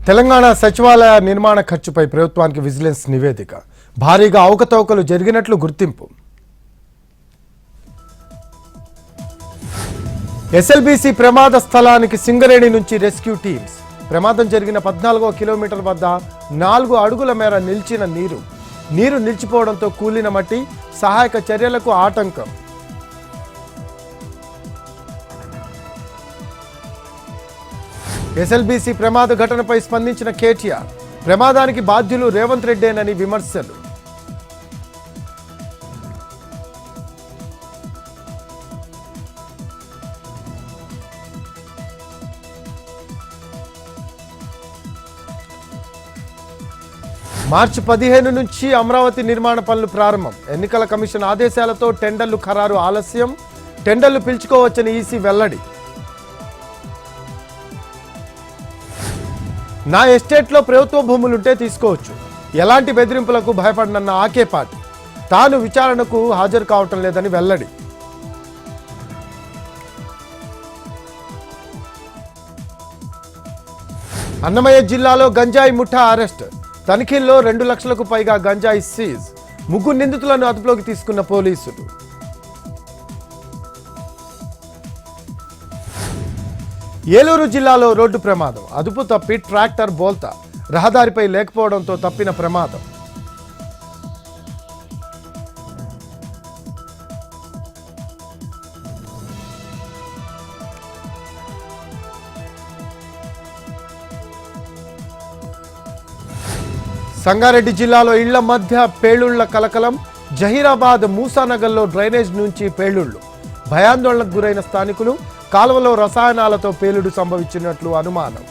తెలంగాణ సచివాలయ నిర్మాణ ఖర్చుపై ప్రభుత్వానికి విజిలెన్స్ నివేదిక. భారీగా అవకతవకలు జరిగినట్లు గుర్తింపు. ఎస్ఎల్బీసీ ప్రమాద స్థలానికి సింగరేణి నుంచి రెస్క్యూ టీమ్స్. ప్రమాదం జరిగిన 14వ కిలోమీటర్ వద్ద 4 అడుగుల మేర నిలిచిన నీరు నిలిచిపోవడంతో కూలిన మట్టి సహాయక చర్యలకు ఆటంకం. ఎస్ఎల్బీసీ ప్రమాద ఘటనపై స్పందించిన కేటీఆర్. ప్రమాదానికి బాధ్యులు రేవంత్ రెడ్డేనని విమర్శలు. మార్చి 15 నుంచి అమరావతి నిర్మాణ పనులు ప్రారంభం. ఎన్నికల కమిషన్ ఆదేశాలతో టెండర్లు ఖరారు ఆలస్యం. టెండర్లు పిలుచుకోవచ్చని ఈసీ వెల్లడి. నా ఎస్టేట్లో ప్రభుత్వ భూములుంటే తీసుకోవచ్చు, ఎలాంటి బెదిరింపులకు భయపడనన్న ఆకేపాటి. తాను విచారణకు హాజరు కావటం లేదని వెల్లడి. అన్నమయ్య జిల్లాలో గంజాయి ముఠా అరెస్ట్. తనిఖీల్లో 2 లక్షలకు పైగా గంజాయి సీజ్. 3 నిందితులను అదుపులోకి తీసుకున్న పోలీసులు. ఏలూరు జిల్లాలో రోడ్డు ప్రమాదం. అదుపు తప్పి ట్రాక్టర్ బోల్తా. రహదారిపై లేకపోవడంతో తప్పిన ప్రమాదం. సంగారెడ్డి జిల్లాలో ఇళ్ల మధ్య పేలుళ్ల కలకలం. జహీరాబాద్ మూసానగర్లో డ్రైనేజ్ నుంచి పేలుళ్లు. భయాందోళనకు గురైన స్థానికులు. కాలువలో రసాయనాలతో పేలుడు సంభవించినట్లు అనుమానం.